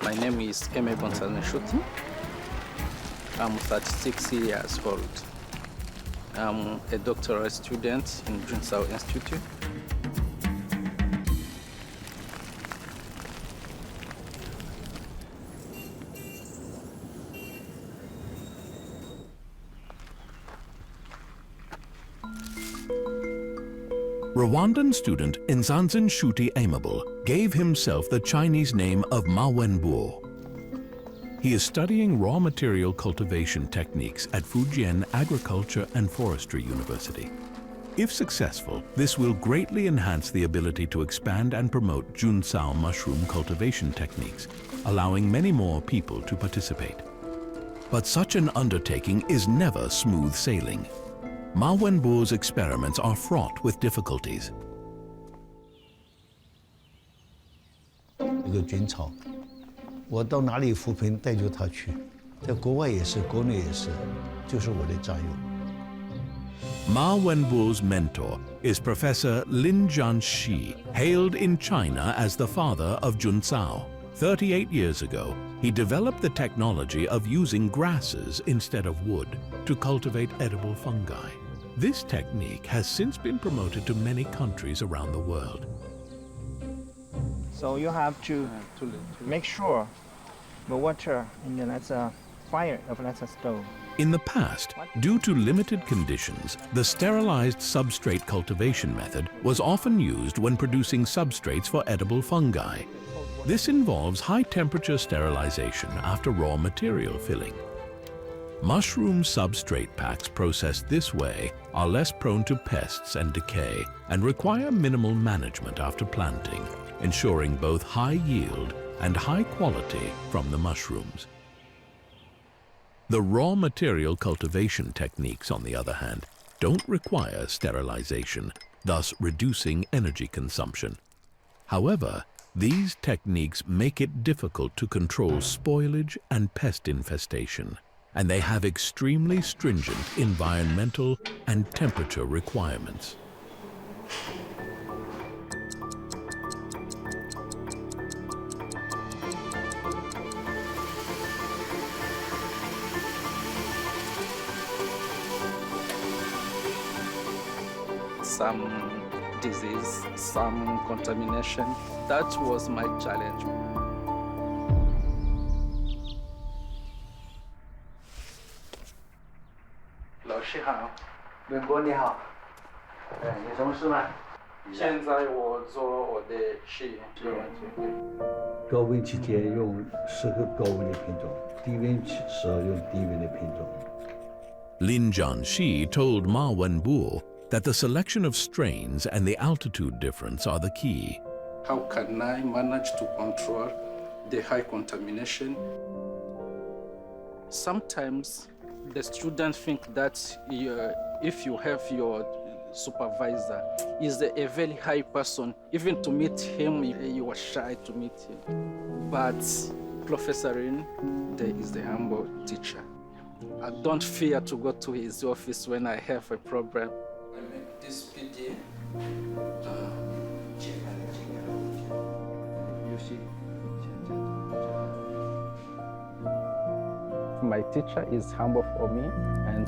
My name is Ep05. I'm 36 years old. I'm a doctoral student in Juncao Institute. Rwandan student Nzanzin Shuti Amable gave himself the Chinese name of Ma Wenbo. He is studying raw material cultivation techniques at Fujian Agriculture and Forestry University. If successful, this will greatly enhance the ability to expand and promote Juncao mushroom cultivation techniques, allowing many more people to participate. But such an undertaking is never smooth sailing. Ma Wenbo's experiments are fraught with difficulties. 一个菌草，我到哪里扶贫带着它去，在国外也是，国内也是，就是我的战友。 Ma Wenbo's mentor is Professor Lin Jianxi, hailed in China as the father of Juncao. 38 years ago, he developed the technology of using grasses instead of wood to cultivate edible fungi. This technique has since been promoted to many countries around the world. So you have to make sure the water in the fire of the stove. In the past, due to limited conditions, the sterilized substrate cultivation method was often used when producing substrates for edible fungi. This involves high-temperature sterilization after raw material filling. Mushroom substrate packs processed this way are less prone to pests and decay and require minimal management after planting, ensuring both high yield and high quality from the mushrooms. The raw material cultivation techniques, on the other hand, don't require sterilization, thus reducing energy consumption. However, these techniques make it difficult to control spoilage and pest infestation, and they have extremely stringent environmental and temperature requirements. Some disease, some contamination. That was my challenge. Lin Jianxi told Ma Wenbo that the selection of strains and the altitude difference are the key. How can I manage to control the high contamination? Sometimes the students think that if you have your supervisor is a very high person, even to meet him, you are shy to meet him. But Professor Lin is the humble teacher. I don't fear to go to his office when I have a problem. I make this PD. You see? My teacher is humble for me, and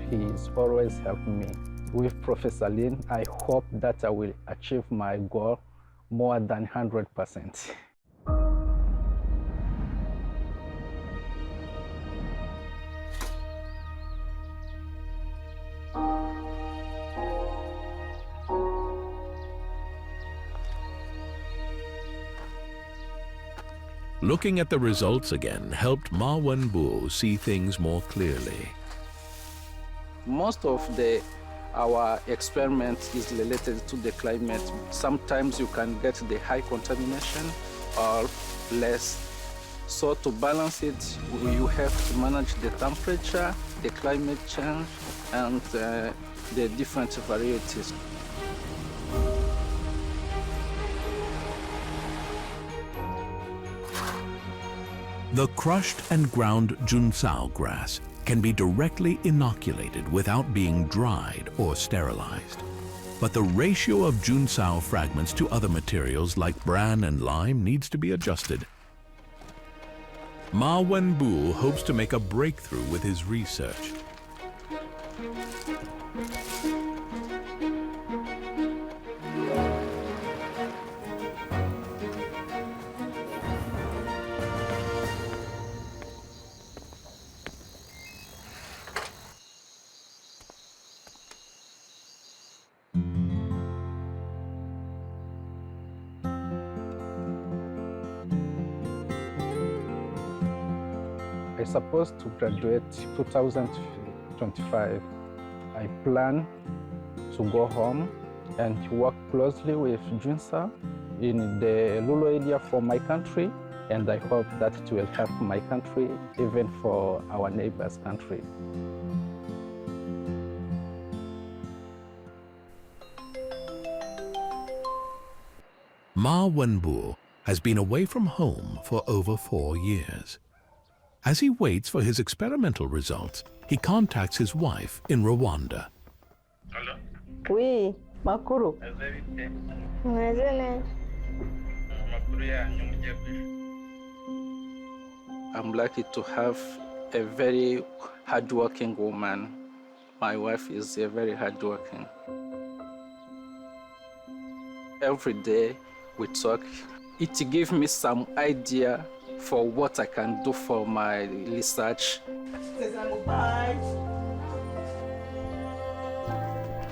he is always helping me. With Professor Lin, I hope that I will achieve my goal more than 100%. Looking at the results again helped Ma Wenbo see things more clearly. Most of our experiment is related to the climate. Sometimes you can get the high contamination or less. So to balance it, you have to manage the temperature, the climate change, and the different varieties. The crushed and ground Juncao grass can be directly inoculated without being dried or sterilized. But the ratio of Juncao fragments to other materials like bran and lime needs to be adjusted. Ma Wenbo hopes to make a breakthrough with his research. I'm supposed to graduate 2025. I plan to go home and work closely with Juncao in the rural area for my country, and I hope that it will help my country, even for our neighbors' country. Ma Wenbo has been away from home for over 4 years. As he waits for his experimental results, he contacts his wife in Rwanda. Hello? Oui, makuru. Meze neza. Amakuru yanyu mugiye kwishura. I'm lucky to have a very hardworking woman. My wife is very hardworking. Every day we talk. It gives me some idea for what I can do for my research.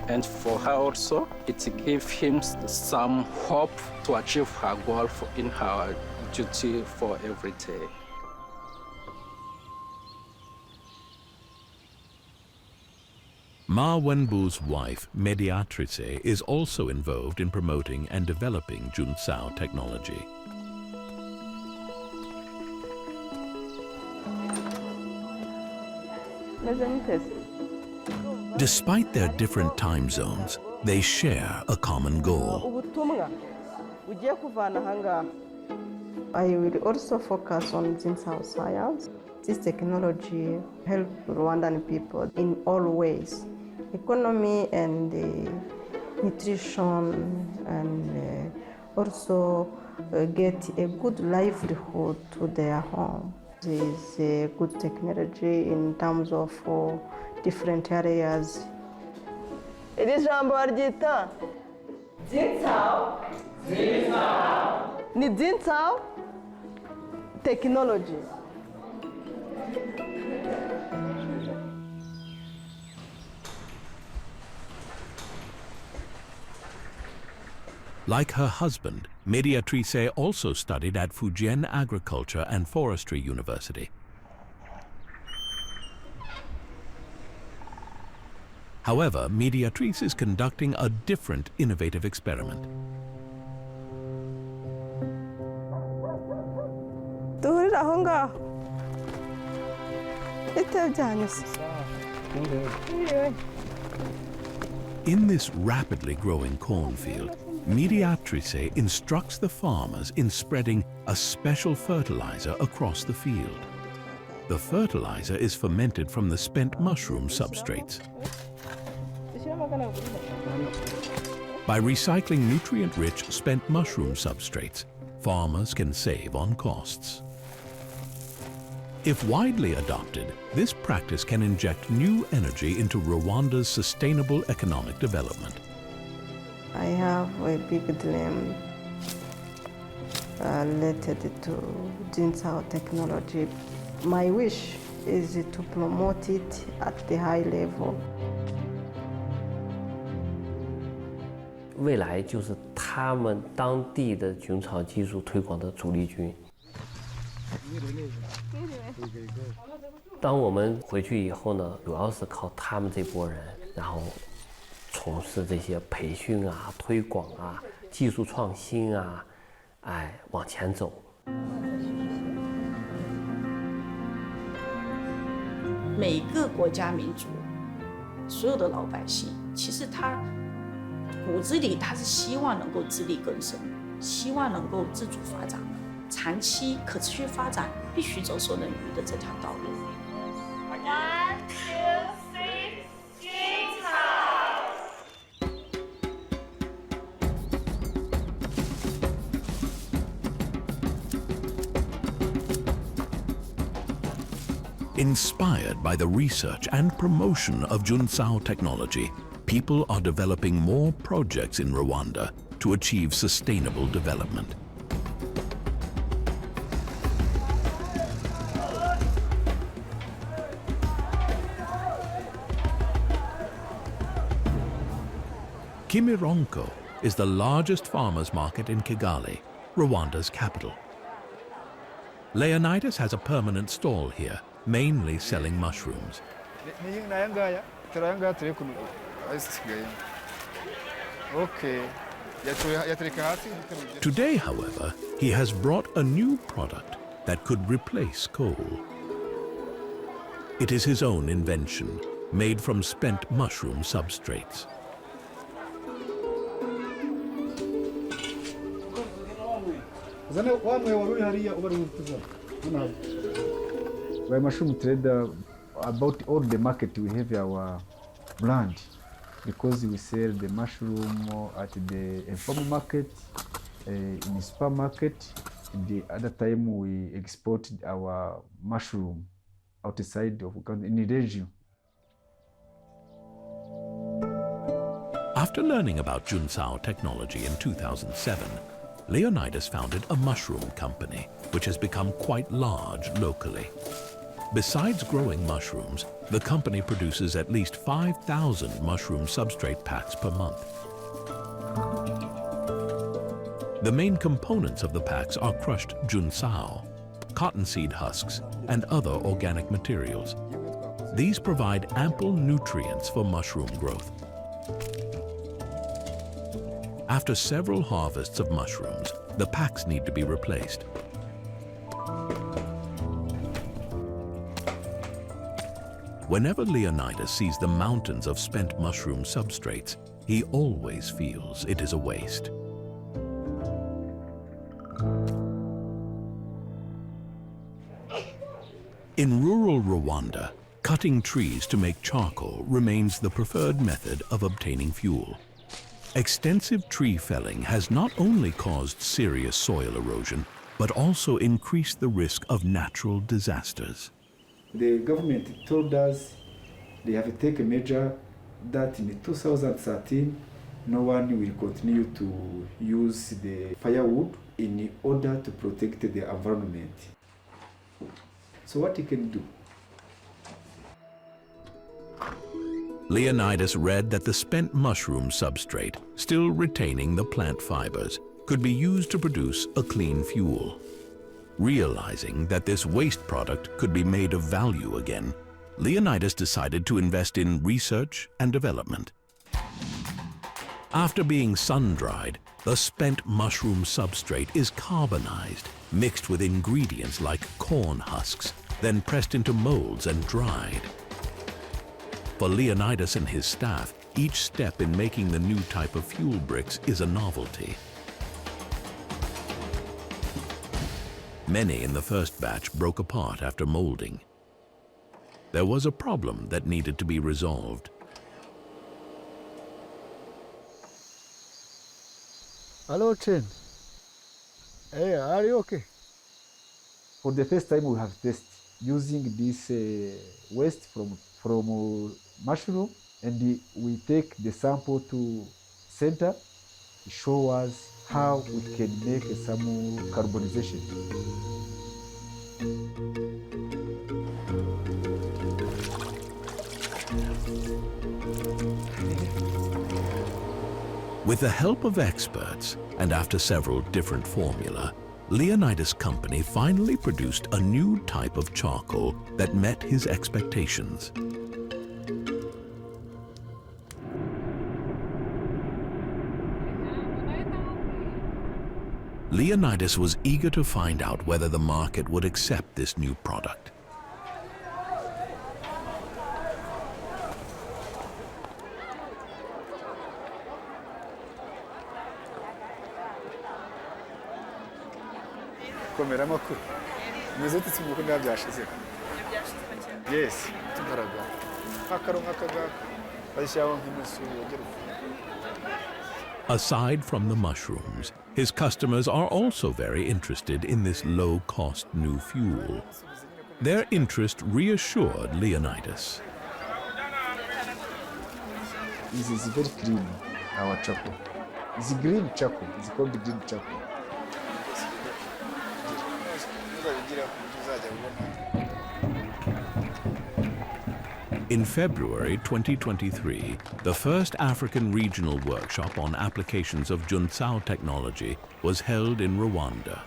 And for her also, it gives him some hope to achieve her goal in her duty for every day. Ma Wenbo's wife, Mediatrice, is also involved in promoting and developing Juncao technology. Despite their different time zones, they share a common goal. I will also focus on Juncao science. This technology helps Rwandan people in all ways, economy and nutrition, and also get a good livelihood to their home. There is a good technology in terms of different areas. Iri jambo baryita Juncao. Ni Juncao technology. Like her husband, Mediatrice also studied at Fujian Agriculture and Forestry University. However, Mediatrice is conducting a different innovative experiment. In this rapidly growing cornfield, Mediatrice instructs the farmers in spreading a special fertilizer across the field. The fertilizer is fermented from the spent mushroom substrates. By recycling nutrient-rich spent mushroom substrates, farmers can save on costs. If widely adopted, this practice can inject new energy into Rwanda's sustainable economic development. I have a big dream related to Juncao technology. My wish is to promote it at the high level. 未来就是他们当地的菌草技术推广的主力军。当我们回去以后呢，主要是靠他们这波人，然后从事这些培训啊、推广啊、技术创新啊，往前走。每个国家民族，所有的老百姓，其实他骨子里他是希望能够自力更生，希望能够自主发展的。长期可持续发展必须走所能鱼的这条道路。1, 2, 3， Juncao。Inspired by the research and promotion of Juncao technology, people are developing more projects in Rwanda to achieve sustainable development. Kimironko is the largest farmers' market in Kigali, Rwanda's capital. Leonidas has a permanent stall here, mainly selling mushrooms. Today, however, he has brought a new product that could replace coal. It is his own invention, made from spent mushroom substrates. We're mushroom trader. About all the market we have our brand, because we sell the mushroom at the informal market, in the supermarket. The other time we export our mushroom outside of in the region. After learning about Juncao technology in 2007, Leonidas founded a mushroom company, which has become quite large locally. Besides growing mushrooms, the company produces at least 5,000 mushroom substrate packs per month. The main components of the packs are crushed Juncao, cottonseed husks, and other organic materials. These provide ample nutrients for mushroom growth. After several harvests of mushrooms, the packs need to be replaced. Whenever Leonidas sees the mountains of spent mushroom substrates, he always feels it is a waste. In rural Rwanda, cutting trees to make charcoal remains the preferred method of obtaining fuel. Extensive tree felling has not only caused serious soil erosion, but also increased the risk of natural disasters. The government told us they have taken a measure that in 2013, no one will continue to use the firewood in order to protect the environment. So what you can do? Leonidas read that the spent mushroom substrate, still retaining the plant fibers, could be used to produce a clean fuel. Realizing that this waste product could be made of value again, Leonidas decided to invest in research and development. After being sun-dried, the spent mushroom substrate is carbonized, mixed with ingredients like corn husks, then pressed into molds and dried. For Leonidas and his staff, each step in making the new type of fuel bricks is a novelty. Many in the first batch broke apart after molding. There was a problem that needed to be resolved. Hello, Chen. Hey, are you okay? For the first time, we have tested using this waste from mushroom, and we take the sample to center to show us how we can make some carbonization. With the help of experts, and after several different formulae, Leonidas' company finally produced a new type of charcoal that met his expectations. Leonidas was eager to find out whether the market would accept this new product. Yes, Aside from the mushrooms, his customers are also very interested in this low-cost new fuel. Their interest reassured Leonidas. This is very green, our charcoal. It's green charcoal. It's called green charcoal. In February 2023, the first African regional workshop on applications of Juncao technology was held in Rwanda.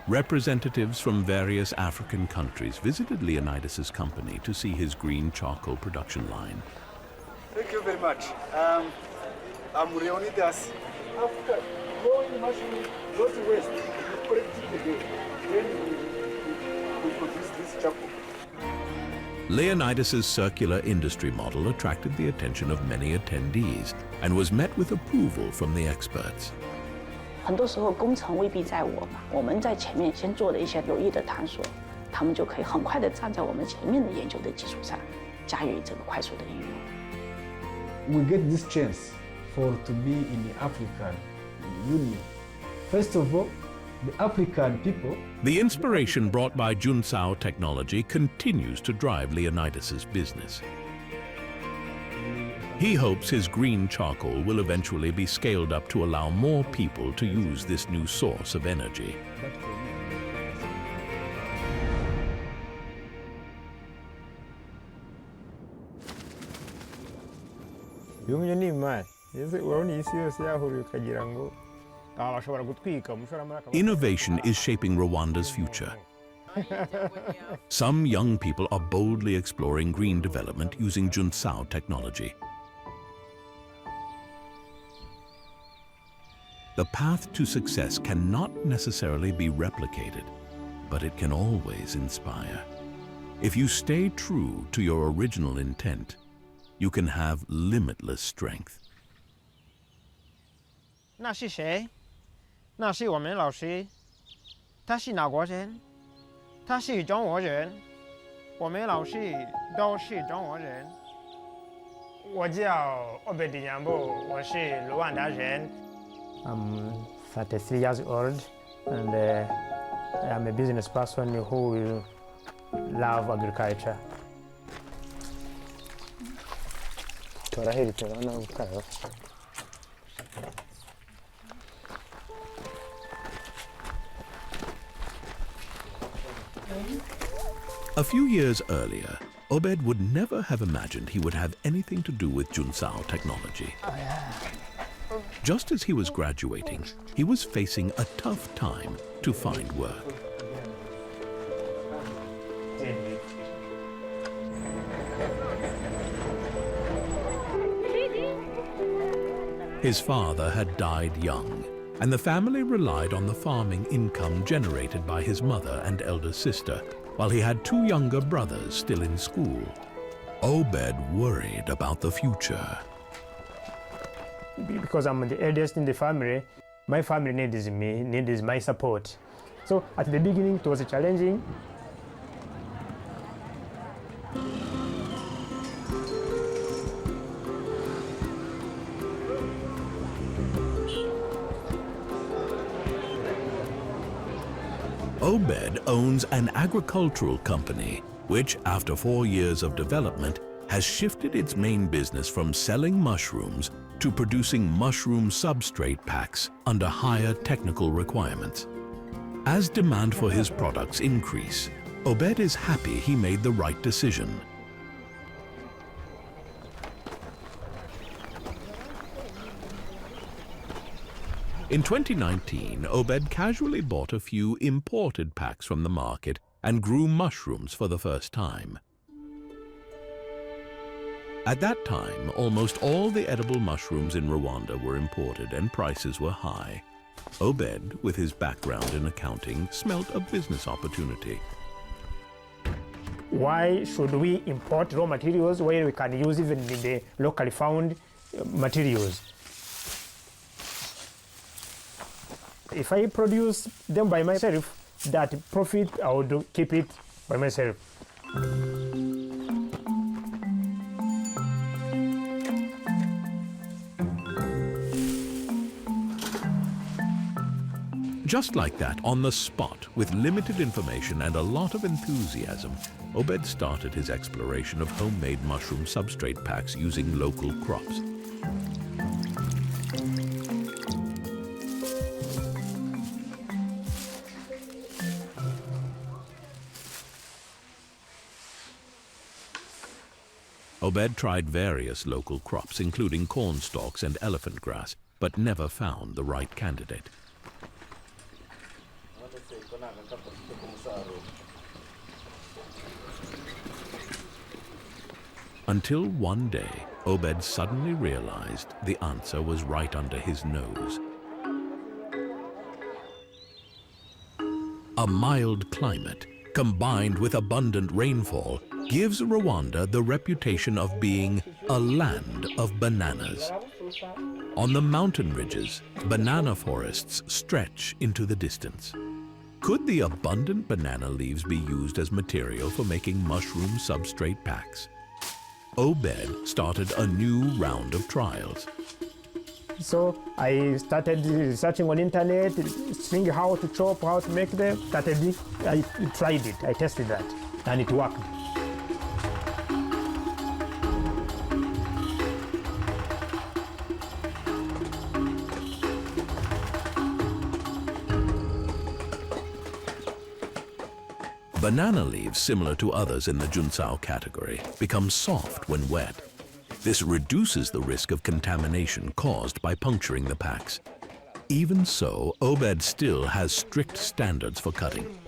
Representatives from various African countries visited Leonidas' company to see his green charcoal production line. Thank you very much. I'm Leonidas. After growing mushroom, go to waste, you collect it again. Then we produce this charcoal. Leonidas' circular industry model attracted the attention of many attendees and was met with approval from the experts. 很多时候工程未必在我嘛，我们在前面先做了一些有益的探索，他们就可以很快的站在我们前面的研究的基础上，加以这个快速的应用。We get this chance to be in the African Union. First of all, the African people. The inspiration brought by Juncao technology continues to drive Leonidas' business. He hopes his green charcoal will eventually be scaled up to allow more people to use this new source of energy. Innovation is shaping Rwanda's future. Some young people are boldly exploring green development using Juncao technology. The path to success cannot necessarily be replicated, but it can always inspire. If you stay true to your original intent, you can have limitless strength. 那是谁？那是我们老师。他是哪国人？他是中国人。我们老师都是中国人。我叫欧贝迪扬布，我是卢旺达人。I'm 33 years old, and I'm a business person who love agriculture. A few years earlier, Obed would never have imagined he would have anything to do with Juncao technology. Just as he was graduating, he was facing a tough time to find work. His father had died young, and the family relied on the farming income generated by his mother and elder sister, while he had two younger brothers still in school. Obed worried about the future. Because I'm the eldest in the family, my family needs me, needs my support. So at the beginning it was challenging. Obed owns an agricultural company, which, after 4 years of development, has shifted its main business from selling mushrooms to producing mushroom substrate packs under higher technical requirements. As demand for his products increase, Obed is happy he made the right decision. In 2019, Obed casually bought a few imported packs from the market and grew mushrooms for the first time. At that time, almost all the edible mushrooms in Rwanda were imported and prices were high. Obed, with his background in accounting, smelt a business opportunity. Why should we import raw materials where we can use even the locally found materials? If I produce them by myself, that profit I would keep it by myself. Just like that, on the spot, with limited information and a lot of enthusiasm, Obed started his exploration of homemade mushroom substrate packs using local crops. Obed tried various local crops, including corn stalks and elephant grass, but never found the right candidate. Until one day, Obed suddenly realized the answer was right under his nose. A mild climate, combined with abundant rainfall, gives Rwanda the reputation of being a land of bananas. On the mountain ridges, banana forests stretch into the distance. Could the abundant banana leaves be used as material for making mushroom substrate packs? Obed started a new round of trials. So I started researching on internet, seeing how to chop, how to make them. I tried it, I tested that, and it worked. Banana leaves, similar to others in the Juncao category, become soft when wet. This reduces the risk of contamination caused by puncturing the packs. Even so, Obed still has strict standards for cutting.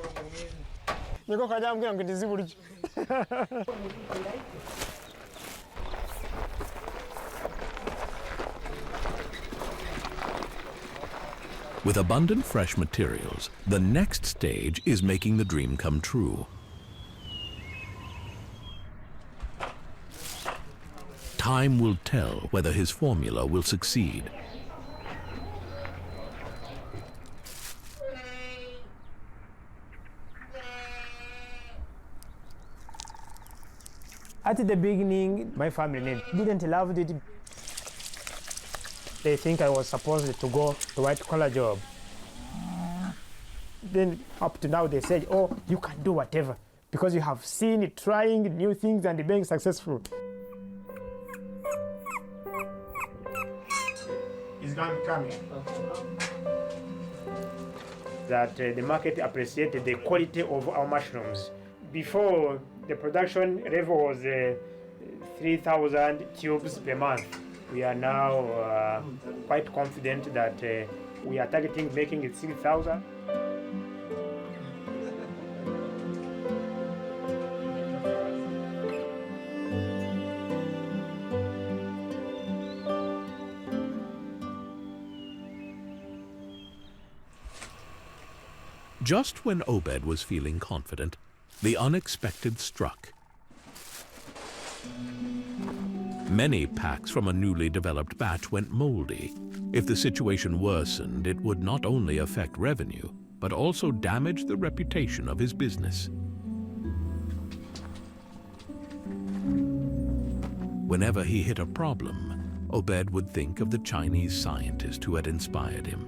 With abundant fresh materials, the next stage is making the dream come true. Time will tell whether his formula will succeed. At the beginning, my family didn't love it. They think I was supposed to go to white-collar job. Then up to now they said, oh, you can do whatever because you have seen it trying new things and being successful. It's not coming. That the market appreciated the quality of our mushrooms. Before, the production level was 3,000 tubes per month. We are now quite confident that we are targeting making it 6,000. Just when Obed was feeling confident, the unexpected struck. Many packs from a newly developed batch went moldy. If the situation worsened, it would not only affect revenue, but also damage the reputation of his business. Whenever he hit a problem, Obed would think of the Chinese scientist who had inspired him.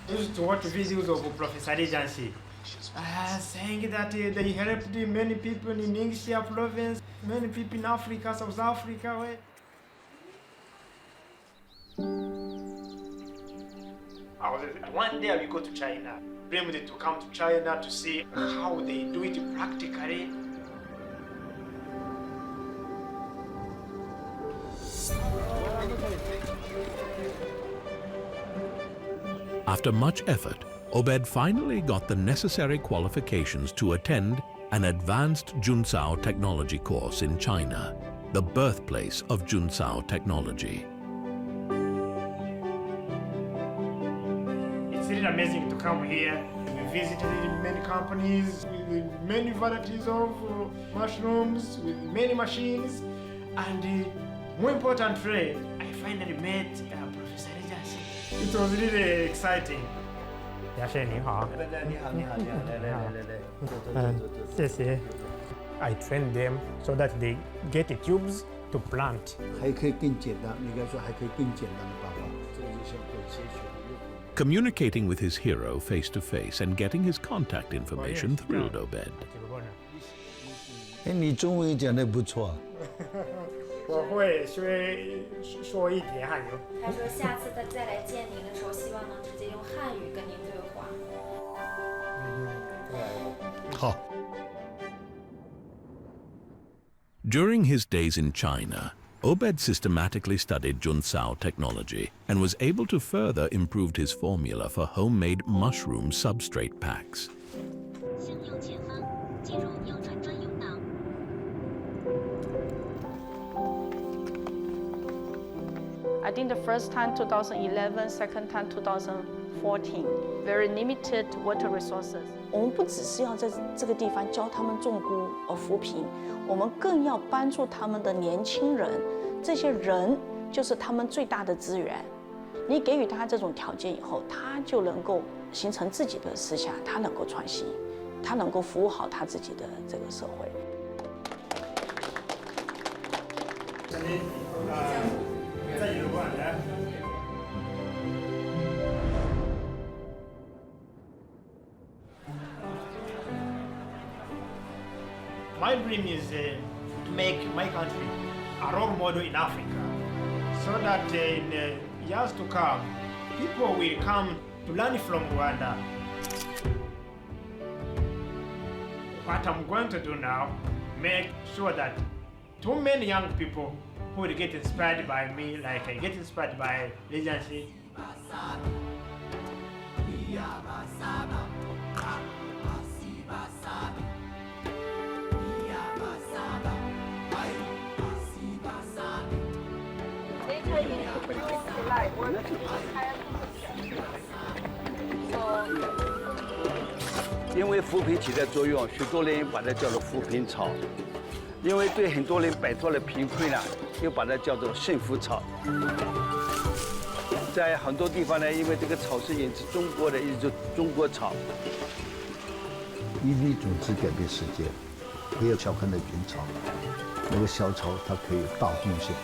I used to watch videos of Professor Agency saying that they helped many people in Ningxia province, many people in Africa, South Africa. One day we go to China, dreamed to come to China to see how they do it practically. After much effort, Obed finally got the necessary qualifications to attend an advanced Juncao technology course in China, the birthplace of Juncao technology. It's really amazing to come here. We visited many companies with many varieties of mushrooms, with many machines, and more importantly, I finally met Professor Agency. It was really exciting. 亚谢你好。你好，你好，你好，来。谢谢。I train them so that they get the tubes to plant. 还可以更简单，应该说还可以更简单的办法，这个就像过切取。 Communicating with his hero face to face and getting his contact information thrilled Obed. 哎，你中文讲得不错。我会说一点汉语。他说下次他再来见您的时候，希望能直接用汉语跟您对话。好。 During his days in China, Obed systematically studied Juncao technology and was able to further improve his formula for homemade mushroom substrate packs. I think the first time 2011, second time 2014, very limited water resources. 我们不只是要在这个地方教他们种菇扶贫，我们更要帮助他们的年轻人，这些人就是他们最大的资源。你给予他这种条件以后，他就能够形成自己的思想，他能够创新，他能够服务好他自己的这个社会。My dream is to make my country a role model in Africa, so that in years to come, people will come to learn from Rwanda. What I'm going to do now, make sure that too many young people who will get inspired by me, like I get inspired by Legacy. So 因为扶贫起的作用，许多人把它叫做扶贫草；因为对很多人摆脱了贫困呢，又把它叫做幸福草。在很多地方呢，因为这个草是源自中国的一种中国草。一粒种子改变世界，不要小看那菌草，那个小草它可以有大贡献。